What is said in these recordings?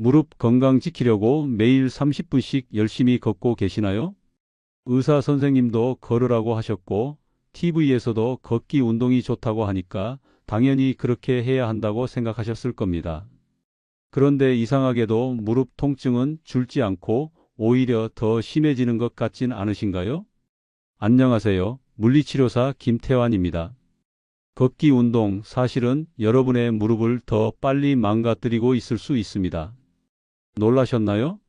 무릎 건강 지키려고 매일 30분씩 열심히 걷고 계시나요? 의사 선생님도 걸으라고 하셨고, TV에서도 걷기 운동이 좋다고 하니까 당연히 그렇게 해야 한다고 생각하셨을 겁니다. 그런데 이상하게도 무릎 통증은 줄지 않고 오히려 더 심해지는 것 같진 않으신가요? 안녕하세요. 물리치료사 김태환입니다. 걷기 운동 사실은 여러분의 무릎을 더 빨리 망가뜨리고 있을 수 있습니다. 놀라셨나요?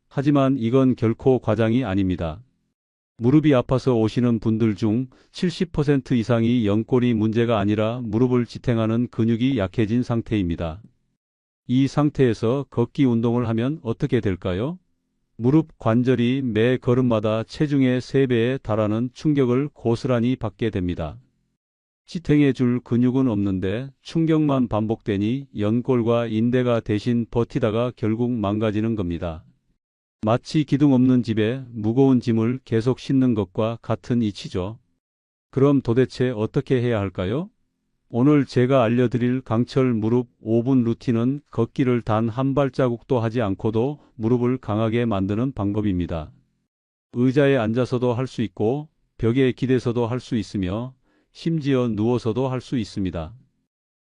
하지만 이건 결코 과장이 아닙니다. 무릎이 아파서 오시는 분들 중 70% 이상이 연골이 문제가 아니라 무릎을 지탱하는 근육이 약해진 상태입니다. 이 상태에서 걷기 운동을 하면 어떻게 될까요? 무릎 관절이 매 걸음마다 체중의 3배에 달하는 충격을 고스란히 받게 됩니다. 지탱해 줄 근육은 없는데 충격만 반복되니 연골과 인대가 대신 버티다가 결국 망가지는 겁니다. 마치 기둥 없는 집에 무거운 짐을 계속 싣는 것과 같은 이치죠. 그럼 도대체 어떻게 해야 할까요? 오늘 제가 알려드릴 강철 무릎 5분 루틴은 걷기를 단 한 발자국도 하지 않고도 무릎을 강하게 만드는 방법입니다. 의자에 앉아서도 할 수 있고 벽에 기대서도 할 수 있으며 심지어 누워서도 할 수 있습니다.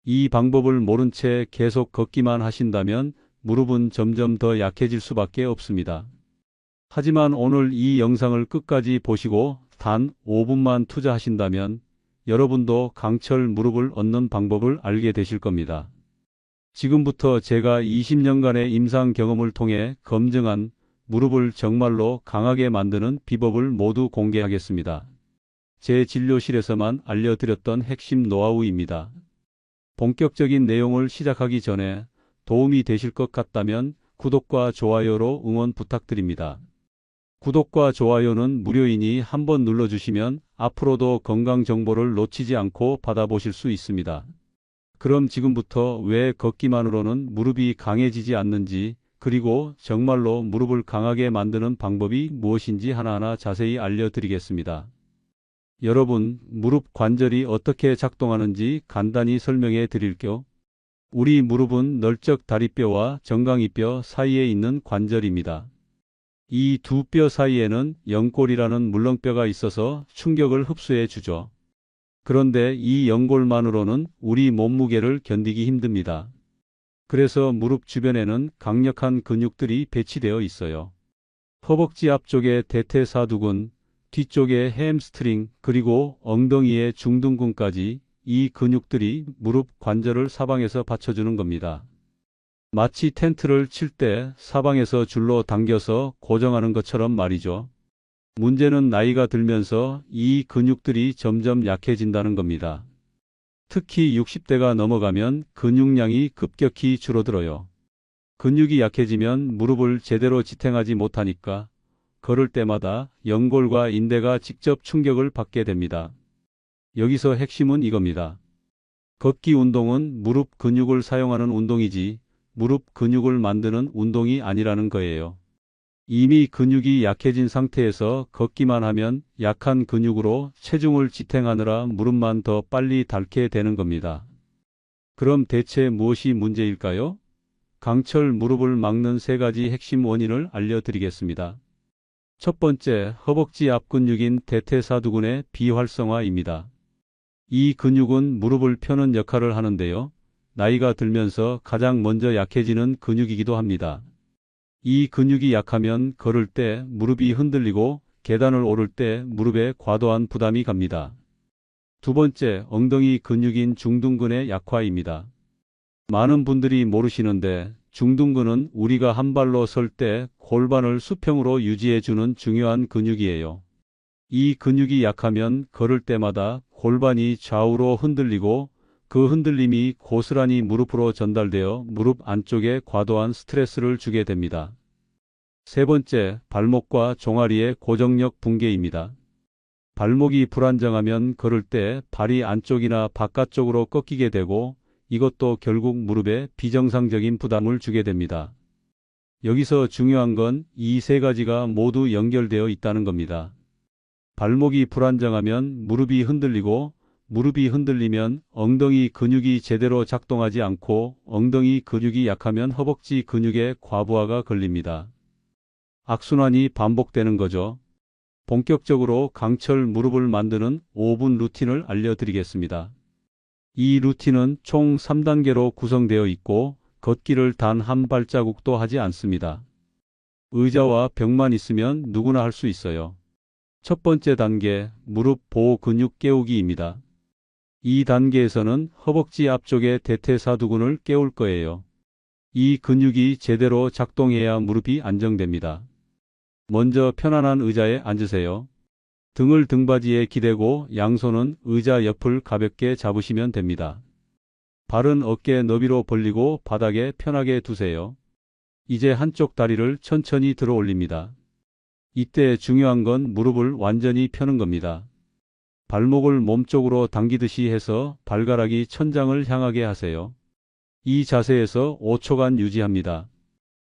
이 방법을 모른 채 계속 걷기만 하신다면 무릎은 점점 더 약해질 수밖에 없습니다. 하지만 오늘 이 영상을 끝까지 보시고 단 5분만 투자하신다면 여러분도 강철 무릎을 얻는 방법을 알게 되실 겁니다. 지금부터 제가 20년간의 임상 경험을 통해 검증한 무릎을 정말로 강하게 만드는 비법을 모두 공개하겠습니다. 제 진료실에서만 알려드렸던 핵심 노하우입니다. 본격적인 내용을 시작하기 전에 도움이 되실 것 같다면 구독과 좋아요로 응원 부탁드립니다. 구독과 좋아요는 무료이니 한번 눌러주시면 앞으로도 건강 정보를 놓치지 않고 받아보실 수 있습니다. 그럼 지금부터 왜 걷기만으로는 무릎이 강해지지 않는지, 그리고 정말로 무릎을 강하게 만드는 방법이 무엇인지 하나하나 자세히 알려드리겠습니다. 여러분, 무릎 관절이 어떻게 작동하는지 간단히 설명해 드릴게요. 우리 무릎은 널쩍 다리뼈와 정강이뼈 사이에 있는 관절입니다. 이 두 뼈 사이에는 연골이라는 물렁뼈가 있어서 충격을 흡수해 주죠. 그런데 이 연골만으로는 우리 몸무게를 견디기 힘듭니다. 그래서 무릎 주변에는 강력한 근육들이 배치되어 있어요. 허벅지 앞쪽에 대퇴사두근, 뒤쪽에 햄스트링, 그리고 엉덩이의 중둔근까지 이 근육들이 무릎 관절을 사방에서 받쳐주는 겁니다. 마치 텐트를 칠 때 사방에서 줄로 당겨서 고정하는 것처럼 말이죠. 문제는 나이가 들면서 이 근육들이 점점 약해진다는 겁니다. 특히 60대가 넘어가면 근육량이 급격히 줄어들어요. 근육이 약해지면 무릎을 제대로 지탱하지 못하니까 걸을 때마다 연골과 인대가 직접 충격을 받게 됩니다. 여기서 핵심은 이겁니다. 걷기 운동은 무릎 근육을 사용하는 운동이지 무릎 근육을 만드는 운동이 아니라는 거예요. 이미 근육이 약해진 상태에서 걷기만 하면 약한 근육으로 체중을 지탱하느라 무릎만 더 빨리 닳게 되는 겁니다. 그럼 대체 무엇이 문제일까요? 강철 무릎을 막는 3가지 핵심 원인을 알려드리겠습니다. 첫 번째, 허벅지 앞 근육인 대퇴사두근의 비활성화입니다. 이 근육은 무릎을 펴는 역할을 하는데요. 나이가 들면서 가장 먼저 약해지는 근육이기도 합니다. 이 근육이 약하면 걸을 때 무릎이 흔들리고 계단을 오를 때 무릎에 과도한 부담이 갑니다. 두 번째, 엉덩이 근육인 중둔근의 약화입니다. 많은 분들이 모르시는데 중둔근은 우리가 한 발로 설 때 골반을 수평으로 유지해주는 중요한 근육이에요. 이 근육이 약하면 걸을 때마다 골반이 좌우로 흔들리고 그 흔들림이 고스란히 무릎으로 전달되어 무릎 안쪽에 과도한 스트레스를 주게 됩니다. 세 번째, 발목과 종아리의 고정력 붕괴입니다. 발목이 불안정하면 걸을 때 발이 안쪽이나 바깥쪽으로 꺾이게 되고 이것도 결국 무릎에 비정상적인 부담을 주게 됩니다. 여기서 중요한 건 이 3가지가 모두 연결되어 있다는 겁니다. 발목이 불안정하면 무릎이 흔들리고 무릎이 흔들리면 엉덩이 근육이 제대로 작동하지 않고 엉덩이 근육이 약하면 허벅지 근육에 과부하가 걸립니다. 악순환이 반복되는 거죠. 본격적으로 강철 무릎을 만드는 5분 루틴을 알려드리겠습니다. 이 루틴은 총 3단계로 구성되어 있고 걷기를 단 한 발자국도 하지 않습니다. 의자와 벽만 있으면 누구나 할 수 있어요. 첫 번째 단계, 무릎 보호 근육 깨우기입니다. 이 단계에서는 허벅지 앞쪽의 대퇴사두근을 깨울 거예요. 이 근육이 제대로 작동해야 무릎이 안정됩니다. 먼저 편안한 의자에 앉으세요. 등을 등받이에 기대고 양손은 의자 옆을 가볍게 잡으시면 됩니다. 발은 어깨 너비로 벌리고 바닥에 편하게 두세요. 이제 한쪽 다리를 천천히 들어 올립니다. 이때 중요한 건 무릎을 완전히 펴는 겁니다. 발목을 몸쪽으로 당기듯이 해서 발가락이 천장을 향하게 하세요. 이 자세에서 5초간 유지합니다.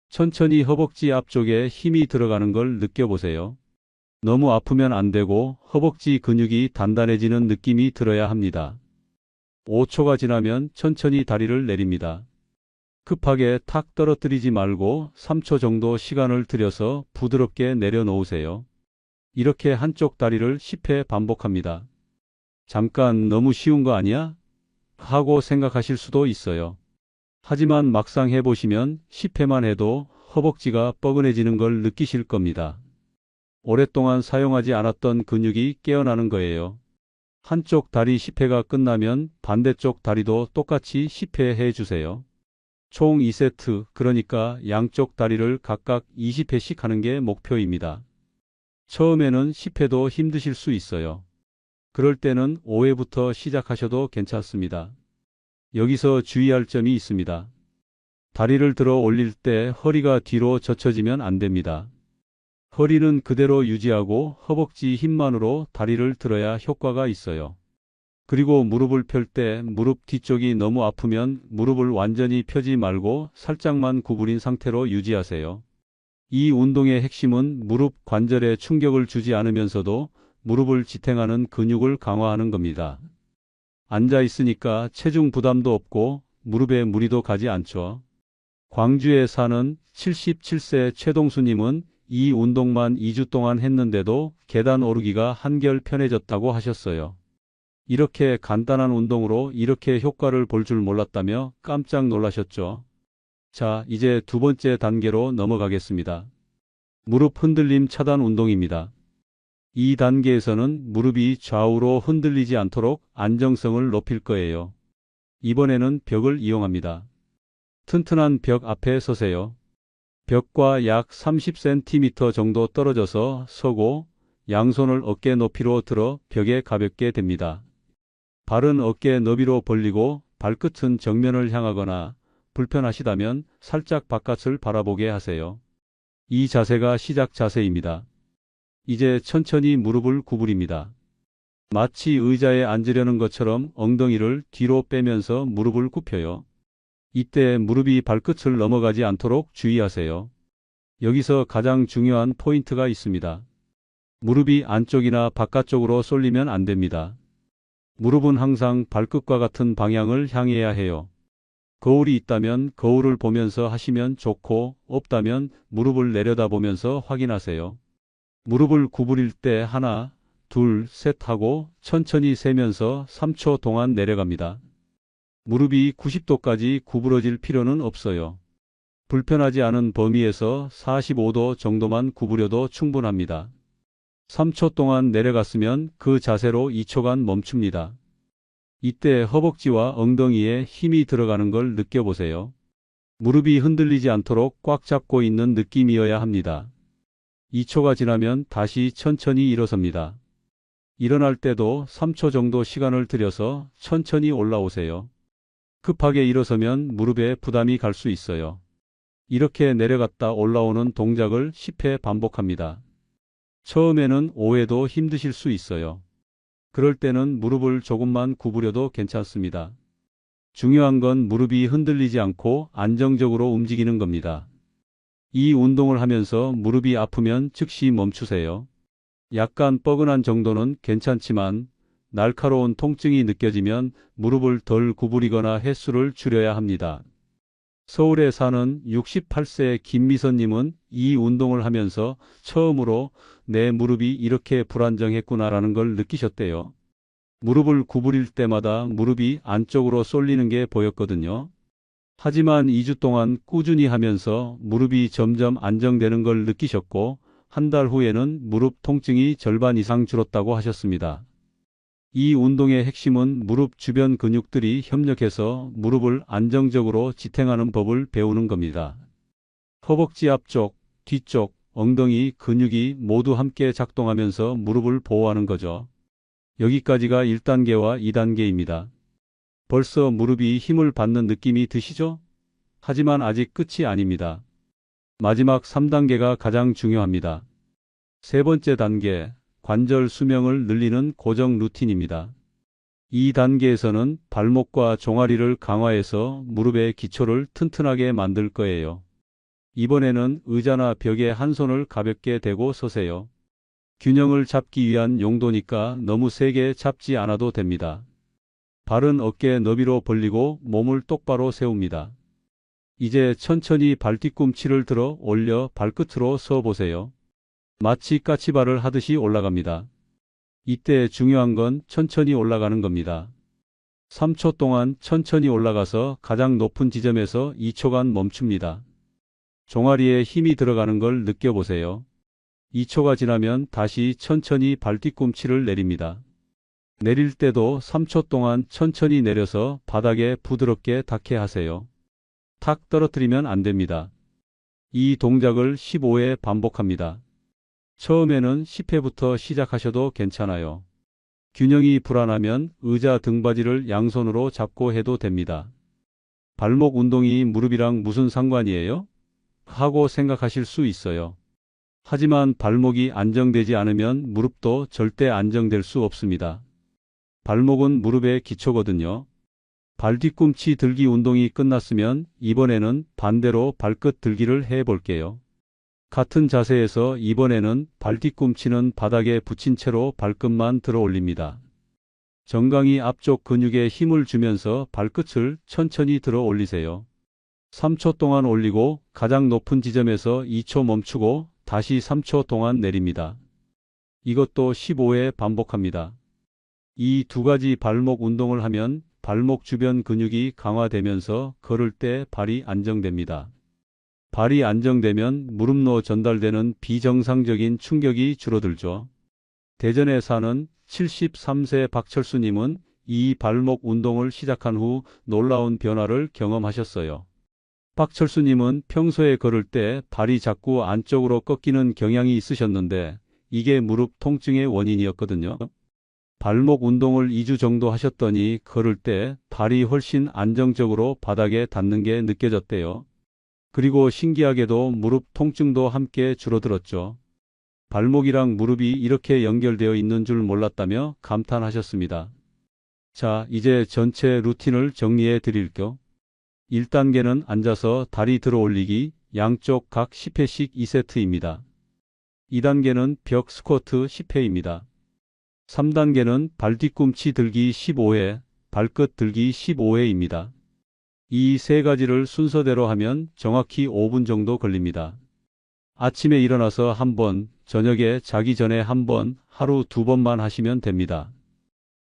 천천히 허벅지 앞쪽에 힘이 들어가는 걸 느껴보세요. 너무 아프면 안 되고 허벅지 근육이 단단해지는 느낌이 들어야 합니다. 5초가 지나면 천천히 다리를 내립니다. 급하게 탁 떨어뜨리지 말고 3초 정도 시간을 들여서 부드럽게 내려놓으세요. 이렇게 한쪽 다리를 10회 반복합니다. 잠깐 너무 쉬운 거 아니야? 하고 생각하실 수도 있어요. 하지만 막상 해보시면 10회만 해도 허벅지가 뻐근해지는 걸 느끼실 겁니다. 오랫동안 사용하지 않았던 근육이 깨어나는 거예요. 한쪽 다리 10회가 끝나면 반대쪽 다리도 똑같이 10회 해주세요. 총 2세트, 그러니까 양쪽 다리를 각각 20회씩 하는 게 목표입니다. 처음에는 10회도 힘드실 수 있어요. 그럴 때는 5회부터 시작하셔도 괜찮습니다. 여기서 주의할 점이 있습니다. 다리를 들어 올릴 때 허리가 뒤로 젖혀지면 안 됩니다. 허리는 그대로 유지하고 허벅지 힘만으로 다리를 들어야 효과가 있어요. 그리고 무릎을 펼 때 무릎 뒤쪽이 너무 아프면 무릎을 완전히 펴지 말고 살짝만 구부린 상태로 유지하세요. 이 운동의 핵심은 무릎 관절에 충격을 주지 않으면서도 무릎을 지탱하는 근육을 강화하는 겁니다. 앉아 있으니까 체중 부담도 없고 무릎에 무리도 가지 않죠. 광주에 사는 77세 최동수님은 이 운동만 2주 동안 했는데도 계단 오르기가 한결 편해졌다고 하셨어요. 이렇게 간단한 운동으로 이렇게 효과를 볼 줄 몰랐다며 깜짝 놀라셨죠. 자, 이제 두 번째 단계로 넘어가겠습니다. 무릎 흔들림 차단 운동입니다. 이 단계에서는 무릎이 좌우로 흔들리지 않도록 안정성을 높일 거예요. 이번에는 벽을 이용합니다. 튼튼한 벽 앞에 서세요. 벽과 약 30cm 정도 떨어져서 서고 양손을 어깨 높이로 들어 벽에 가볍게 댑니다. 발은 어깨 너비로 벌리고 발끝은 정면을 향하거나 불편하시다면 살짝 바깥을 바라보게 하세요. 이 자세가 시작 자세입니다. 이제 천천히 무릎을 구부립니다. 마치 의자에 앉으려는 것처럼 엉덩이를 뒤로 빼면서 무릎을 굽혀요. 이때 무릎이 발끝을 넘어가지 않도록 주의하세요. 여기서 가장 중요한 포인트가 있습니다. 무릎이 안쪽이나 바깥쪽으로 쏠리면 안 됩니다. 무릎은 항상 발끝과 같은 방향을 향해야 해요. 거울이 있다면 거울을 보면서 하시면 좋고 없다면 무릎을 내려다보면서 확인하세요. 무릎을 구부릴 때 하나, 둘, 셋 하고 천천히 세면서 3초 동안 내려갑니다. 무릎이 90도까지 구부러질 필요는 없어요. 불편하지 않은 범위에서 45도 정도만 구부려도 충분합니다. 3초 동안 내려갔으면 그 자세로 2초간 멈춥니다. 이때 허벅지와 엉덩이에 힘이 들어가는 걸 느껴보세요. 무릎이 흔들리지 않도록 꽉 잡고 있는 느낌이어야 합니다. 2초가 지나면 다시 천천히 일어섭니다. 일어날 때도 3초 정도 시간을 들여서 천천히 올라오세요. 급하게 일어서면 무릎에 부담이 갈 수 있어요. 이렇게 내려갔다 올라오는 동작을 10회 반복합니다. 처음에는 5회도 힘드실 수 있어요. 그럴 때는 무릎을 조금만 구부려도 괜찮습니다. 중요한 건 무릎이 흔들리지 않고 안정적으로 움직이는 겁니다. 이 운동을 하면서 무릎이 아프면 즉시 멈추세요. 약간 뻐근한 정도는 괜찮지만 날카로운 통증이 느껴지면 무릎을 덜 구부리거나 횟수를 줄여야 합니다. 서울에 사는 68세 김미선님은 이 운동을 하면서 처음으로 내 무릎이 이렇게 불안정했구나라는 걸 느끼셨대요. 무릎을 구부릴 때마다 무릎이 안쪽으로 쏠리는 게 보였거든요. 하지만 2주 동안 꾸준히 하면서 무릎이 점점 안정되는 걸 느끼셨고, 한 달 후에는 무릎 통증이 절반 이상 줄었다고 하셨습니다. 이 운동의 핵심은 무릎 주변 근육들이 협력해서 무릎을 안정적으로 지탱하는 법을 배우는 겁니다. 허벅지 앞쪽, 뒤쪽, 엉덩이 근육이 모두 함께 작동하면서 무릎을 보호하는 거죠. 여기까지가 1단계와 2단계입니다. 벌써 무릎이 힘을 받는 느낌이 드시죠? 하지만 아직 끝이 아닙니다. 마지막 3단계가 가장 중요합니다. 세 번째 단계, 관절 수명을 늘리는 고정 루틴입니다. 이 단계에서는 발목과 종아리를 강화해서 무릎의 기초를 튼튼하게 만들 거예요. 이번에는 의자나 벽에 한 손을 가볍게 대고 서세요. 균형을 잡기 위한 용도니까 너무 세게 잡지 않아도 됩니다. 발은 어깨 너비로 벌리고 몸을 똑바로 세웁니다. 이제 천천히 발뒤꿈치를 들어 올려 발끝으로 서 보세요. 마치 까치발을 하듯이 올라갑니다. 이때 중요한 건 천천히 올라가는 겁니다. 3초 동안 천천히 올라가서 가장 높은 지점에서 2초간 멈춥니다. 종아리에 힘이 들어가는 걸 느껴보세요. 2초가 지나면 다시 천천히 발뒤꿈치를 내립니다. 내릴 때도 3초 동안 천천히 내려서 바닥에 부드럽게 닿게 하세요. 탁 떨어뜨리면 안 됩니다. 이 동작을 15회 반복합니다. 처음에는 10회부터 시작하셔도 괜찮아요. 균형이 불안하면 의자 등받이를 양손으로 잡고 해도 됩니다. 발목 운동이 무릎이랑 무슨 상관이에요? 하고 생각하실 수 있어요. 하지만 발목이 안정되지 않으면 무릎도 절대 안정될 수 없습니다. 발목은 무릎의 기초거든요. 발뒤꿈치 들기 운동이 끝났으면 이번에는 반대로 발끝 들기를 해 볼게요. 같은 자세에서 이번에는 발뒤꿈치는 바닥에 붙인 채로 발끝만 들어 올립니다. 정강이 앞쪽 근육에 힘을 주면서 발끝을 천천히 들어 올리세요. 3초 동안 올리고 가장 높은 지점에서 2초 멈추고 다시 3초 동안 내립니다. 이것도 15회 반복합니다. 이 두 가지 발목 운동을 하면 발목 주변 근육이 강화되면서 걸을 때 발이 안정됩니다. 발이 안정되면 무릎로 전달되는 비정상적인 충격이 줄어들죠. 대전에 사는 73세 박철수님은 이 발목 운동을 시작한 후 놀라운 변화를 경험하셨어요. 박철수님은 평소에 걸을 때 발이 자꾸 안쪽으로 꺾이는 경향이 있으셨는데 이게 무릎 통증의 원인이었거든요. 발목 운동을 2주 정도 하셨더니 걸을 때 발이 훨씬 안정적으로 바닥에 닿는 게 느껴졌대요. 그리고 신기하게도 무릎 통증도 함께 줄어들었죠. 발목이랑 무릎이 이렇게 연결되어 있는 줄 몰랐다며 감탄하셨습니다. 자, 이제 전체 루틴을 정리해 드릴게요. 1단계는 앉아서 다리 들어 올리기, 양쪽 각 10회씩 2세트입니다. 2단계는 벽 스쿼트 10회입니다. 3단계는 발뒤꿈치 들기 15회, 발끝 들기 15회입니다. 이 세 가지를 순서대로 하면 정확히 5분 정도 걸립니다. 아침에 일어나서 한 번, 저녁에 자기 전에 한 번, 하루 2번만 하시면 됩니다.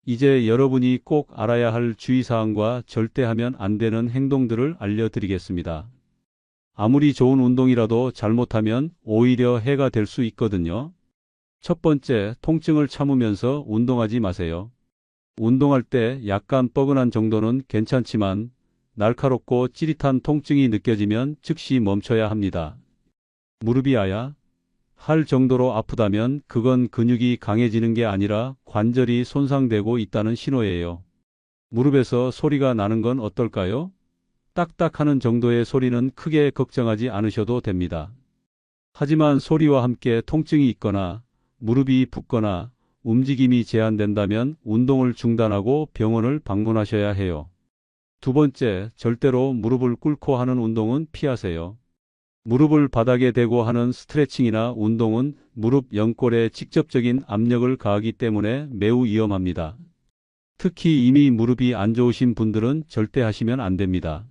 이제 여러분이 꼭 알아야 할 주의사항과 절대 하면 안 되는 행동들을 알려드리겠습니다. 아무리 좋은 운동이라도 잘못하면 오히려 해가 될 수 있거든요. 첫 번째, 통증을 참으면서 운동하지 마세요. 운동할 때 약간 뻐근한 정도는 괜찮지만 날카롭고 찌릿한 통증이 느껴지면 즉시 멈춰야 합니다. 무릎이 아야 할 정도로 아프다면 그건 근육이 강해지는 게 아니라 관절이 손상되고 있다는 신호예요. 무릎에서 소리가 나는 건 어떨까요? 딱딱하는 정도의 소리는 크게 걱정하지 않으셔도 됩니다. 하지만 소리와 함께 통증이 있거나 무릎이 붓거나 움직임이 제한된다면 운동을 중단하고 병원을 방문하셔야 해요. 두 번째, 절대로 무릎을 꿇고 하는 운동은 피하세요. 무릎을 바닥에 대고 하는 스트레칭이나 운동은 무릎 연골에 직접적인 압력을 가하기 때문에 매우 위험합니다. 특히 이미 무릎이 안 좋으신 분들은 절대 하시면 안 됩니다.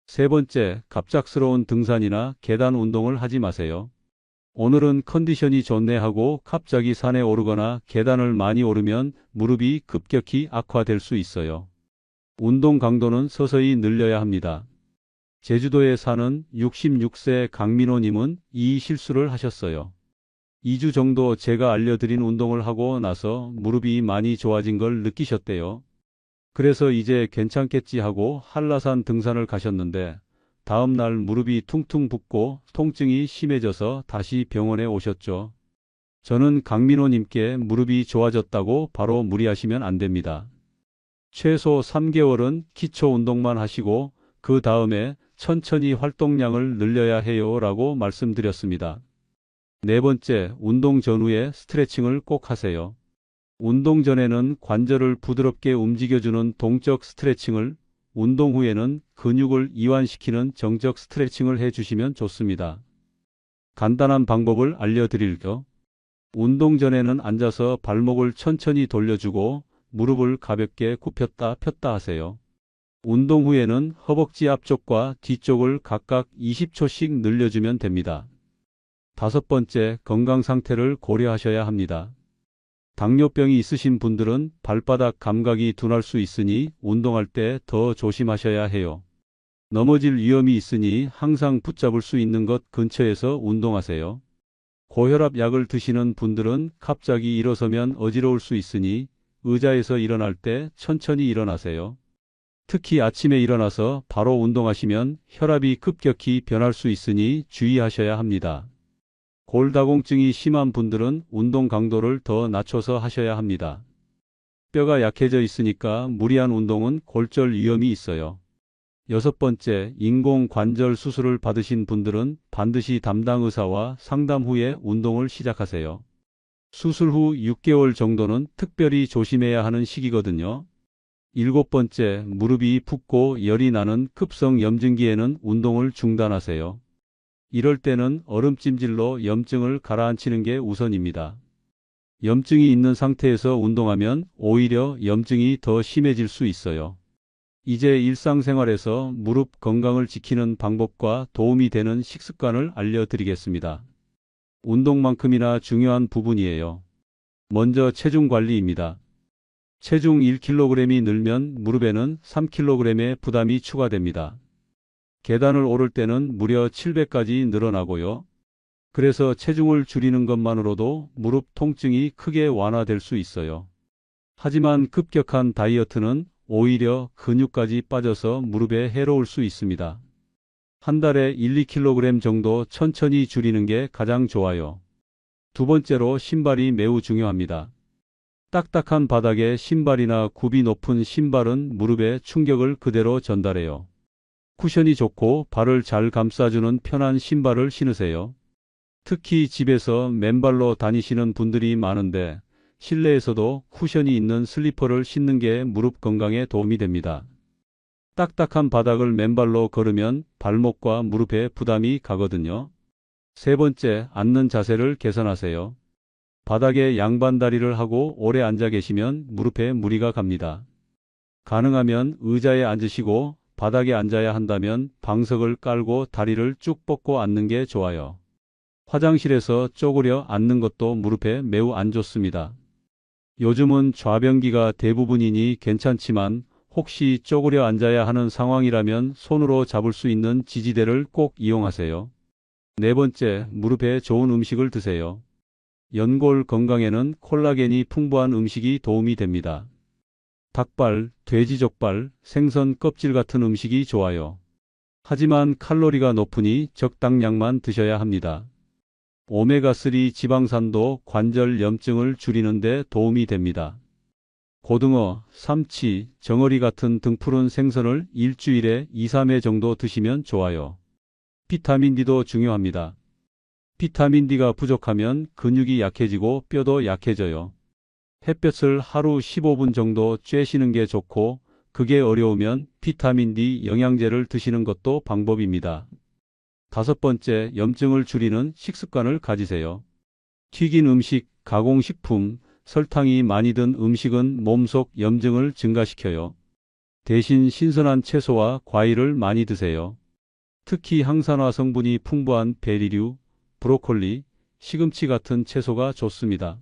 세 번째, 갑작스러운 등산이나 계단 운동을 하지 마세요. 오늘은 컨디션이 좋네 하고 갑자기 산에 오르거나 계단을 많이 오르면 무릎이 급격히 악화될 수 있어요. 운동 강도는 서서히 늘려야 합니다. 제주도에 사는 66세 강민호님은 이 실수를 하셨어요. 2주 정도 제가 알려드린 운동을 하고 나서 무릎이 많이 좋아진 걸 느끼셨대요. 그래서 이제 괜찮겠지 하고 한라산 등산을 가셨는데 다음 날 무릎이 퉁퉁 붓고 통증이 심해져서 다시 병원에 오셨죠. 저는 강민호님께 무릎이 좋아졌다고 바로 무리하시면 안 됩니다. 최소 3개월은 기초 운동만 하시고 그 다음에 천천히 활동량을 늘려야 해요 라고 말씀드렸습니다. 네 번째, 운동 전후에 스트레칭을 꼭 하세요. 운동 전에는 관절을 부드럽게 움직여주는 동적 스트레칭을, 운동 후에는 근육을 이완시키는 정적 스트레칭을 해주시면 좋습니다. 간단한 방법을 알려드릴게요. 운동 전에는 앉아서 발목을 천천히 돌려주고 무릎을 가볍게 굽혔다 폈다 하세요. 운동 후에는 허벅지 앞쪽과 뒤쪽을 각각 20초씩 늘려주면 됩니다. 다섯 번째, 건강 상태를 고려하셔야 합니다. 당뇨병이 있으신 분들은 발바닥 감각이 둔할 수 있으니 운동할 때 더 조심하셔야 해요. 넘어질 위험이 있으니 항상 붙잡을 수 있는 것 근처에서 운동하세요. 고혈압 약을 드시는 분들은 갑자기 일어서면 어지러울 수 있으니 의자에서 일어날 때 천천히 일어나세요. 특히 아침에 일어나서 바로 운동하시면 혈압이 급격히 변할 수 있으니 주의하셔야 합니다. 골다공증이 심한 분들은 운동 강도를 더 낮춰서 하셔야 합니다. 뼈가 약해져 있으니까 무리한 운동은 골절 위험이 있어요. 여섯 번째, 인공관절 수술을 받으신 분들은 반드시 담당 의사와 상담 후에 운동을 시작하세요. 수술 후 6개월 정도는 특별히 조심해야 하는 시기거든요. 일곱 번째, 무릎이 붓고 열이 나는 급성 염증기에는 운동을 중단하세요. 이럴 때는 얼음찜질로 염증을 가라앉히는 게 우선입니다. 염증이 있는 상태에서 운동하면 오히려 염증이 더 심해질 수 있어요. 이제 일상생활에서 무릎 건강을 지키는 방법과 도움이 되는 식습관을 알려드리겠습니다. 운동만큼이나 중요한 부분이에요. 먼저 체중 관리입니다. 체중 1kg이 늘면 무릎에는 3kg의 부담이 추가됩니다. 계단을 오를 때는 무려 7배까지 늘어나고요. 그래서 체중을 줄이는 것만으로도 무릎 통증이 크게 완화될 수 있어요. 하지만 급격한 다이어트는 오히려 근육까지 빠져서 무릎에 해로울 수 있습니다. 한 달에 1-2kg 정도 천천히 줄이는 게 가장 좋아요. 두 번째로 신발이 매우 중요합니다. 딱딱한 바닥에 신발이나 굽이 높은 신발은 무릎에 충격을 그대로 전달해요. 쿠션이 좋고 발을 잘 감싸주는 편한 신발을 신으세요. 특히 집에서 맨발로 다니시는 분들이 많은데 실내에서도 쿠션이 있는 슬리퍼를 신는 게 무릎 건강에 도움이 됩니다. 딱딱한 바닥을 맨발로 걸으면 발목과 무릎에 부담이 가거든요. 세 번째, 앉는 자세를 개선하세요. 바닥에 양반다리를 하고 오래 앉아 계시면 무릎에 무리가 갑니다. 가능하면 의자에 앉으시고 바닥에 앉아야 한다면 방석을 깔고 다리를 쭉 뻗고 앉는 게 좋아요. 화장실에서 쪼그려 앉는 것도 무릎에 매우 안 좋습니다. 요즘은 좌변기가 대부분이니 괜찮지만 혹시 쪼그려 앉아야 하는 상황이라면 손으로 잡을 수 있는 지지대를 꼭 이용하세요. 네 번째, 무릎에 좋은 음식을 드세요. 연골 건강에는 콜라겐이 풍부한 음식이 도움이 됩니다. 닭발, 돼지족발, 생선 껍질 같은 음식이 좋아요. 하지만 칼로리가 높으니 적당량만 드셔야 합니다. 오메가3 지방산도 관절 염증을 줄이는 데 도움이 됩니다. 고등어, 삼치, 정어리 같은 등푸른 생선을 일주일에 2-3회 정도 드시면 좋아요. 비타민 D도 중요합니다. 비타민 D가 부족하면 근육이 약해지고 뼈도 약해져요. 햇볕을 하루 15분 정도 쬐시는 게 좋고 그게 어려우면 비타민 D 영양제를 드시는 것도 방법입니다. 다섯 번째, 염증을 줄이는 식습관을 가지세요. 튀긴 음식, 가공식품, 설탕이 많이 든 음식은 몸속 염증을 증가시켜요. 대신 신선한 채소와 과일을 많이 드세요. 특히 항산화 성분이 풍부한 베리류, 브로콜리, 시금치 같은 채소가 좋습니다.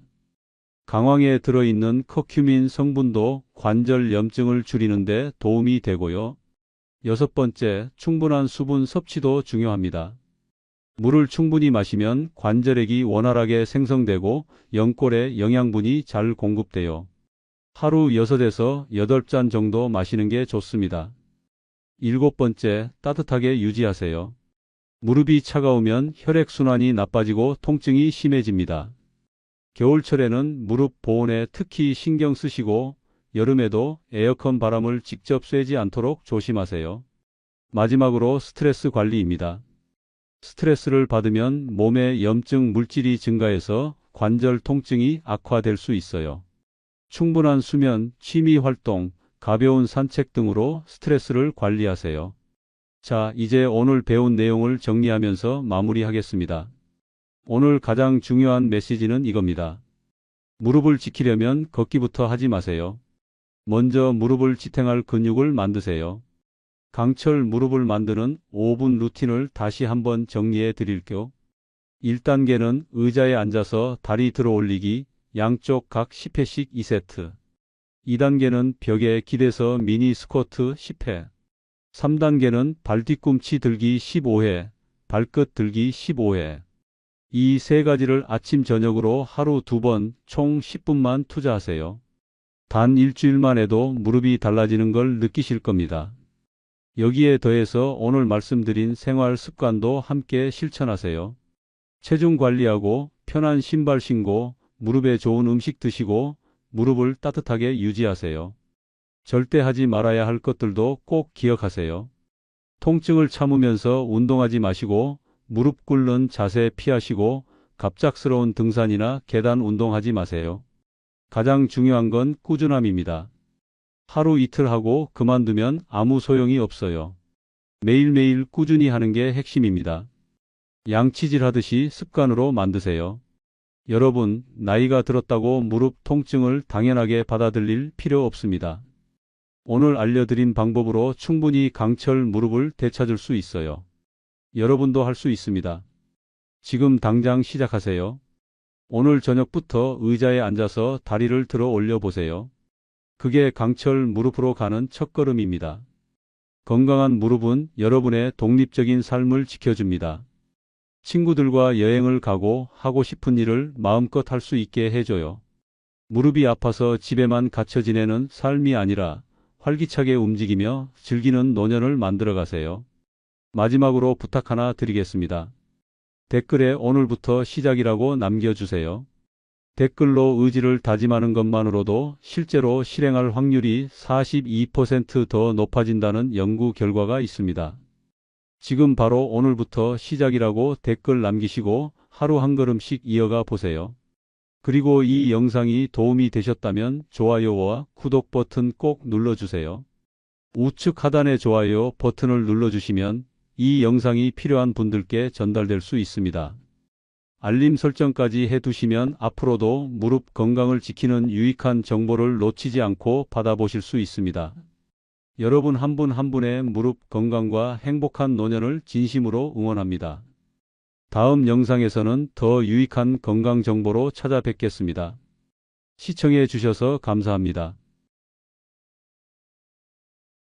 강황에 들어있는 커큐민 성분도 관절 염증을 줄이는 데 도움이 되고요. 여섯 번째, 충분한 수분 섭취도 중요합니다. 물을 충분히 마시면 관절액이 원활하게 생성되고 연골에 영양분이 잘 공급돼요. 하루 6에서 8잔 정도 마시는 게 좋습니다. 일곱 번째, 따뜻하게 유지하세요. 무릎이 차가우면 혈액순환이 나빠지고 통증이 심해집니다. 겨울철에는 무릎 보온에 특히 신경 쓰시고 여름에도 에어컨 바람을 직접 쐬지 않도록 조심하세요. 마지막으로 스트레스 관리입니다. 스트레스를 받으면 몸의 염증 물질이 증가해서 관절 통증이 악화될 수 있어요. 충분한 수면, 취미 활동, 가벼운 산책 등으로 스트레스를 관리하세요. 자, 이제 오늘 배운 내용을 정리하면서 마무리하겠습니다. 오늘 가장 중요한 메시지는 이겁니다. 무릎을 지키려면 걷기부터 하지 마세요. 먼저 무릎을 지탱할 근육을 만드세요. 강철 무릎을 만드는 5분 루틴을 다시 한번 정리해 드릴게요. 1단계는 의자에 앉아서 다리 들어 올리기, 양쪽 각 10회씩 2세트. 2단계는 벽에 기대서 미니 스쿼트 10회. 3단계는 발 뒤꿈치 들기 15회, 발끝 들기 15회. 이 세 가지를 아침 저녁으로 하루 2번 총 10분만 투자하세요. 단 일주일만 해도 무릎이 달라지는 걸 느끼실 겁니다. 여기에 더해서 오늘 말씀드린 생활 습관도 함께 실천하세요. 체중 관리하고 편한 신발 신고 무릎에 좋은 음식 드시고 무릎을 따뜻하게 유지하세요. 절대 하지 말아야 할 것들도 꼭 기억하세요. 통증을 참으면서 운동하지 마시고 무릎 꿇는 자세 피하시고 갑작스러운 등산이나 계단 운동하지 마세요. 가장 중요한 건 꾸준함입니다. 하루 이틀 하고 그만두면 아무 소용이 없어요. 매일매일 꾸준히 하는 게 핵심입니다. 양치질 하듯이 습관으로 만드세요. 여러분, 나이가 들었다고 무릎 통증을 당연하게 받아들일 필요 없습니다. 오늘 알려드린 방법으로 충분히 강철 무릎을 되찾을 수 있어요. 여러분도 할 수 있습니다. 지금 당장 시작하세요. 오늘 저녁부터 의자에 앉아서 다리를 들어 올려 보세요. 그게 강철 무릎으로 가는 첫걸음입니다. 건강한 무릎은 여러분의 독립적인 삶을 지켜줍니다. 친구들과 여행을 가고 하고 싶은 일을 마음껏 할 수 있게 해줘요. 무릎이 아파서 집에만 갇혀 지내는 삶이 아니라 활기차게 움직이며 즐기는 노년을 만들어 가세요. 마지막으로 부탁 하나 드리겠습니다. 댓글에 오늘부터 시작이라고 남겨주세요. 댓글로 의지를 다짐하는 것만으로도 실제로 실행할 확률이 42% 더 높아진다는 연구 결과가 있습니다. 지금 바로 오늘부터 시작이라고 댓글 남기시고 하루 한 걸음씩 이어가 보세요. 그리고 이 영상이 도움이 되셨다면 좋아요와 구독 버튼 꼭 눌러주세요. 우측 하단의 좋아요 버튼을 눌러주시면 이 영상이 필요한 분들께 전달될 수 있습니다. 알림 설정까지 해두시면 앞으로도 무릎 건강을 지키는 유익한 정보를 놓치지 않고 받아보실 수 있습니다. 여러분 한 분 한 분의 무릎 건강과 행복한 노년을 진심으로 응원합니다. 다음 영상에서는 더 유익한 건강 정보로 찾아뵙겠습니다. 시청해 주셔서 감사합니다.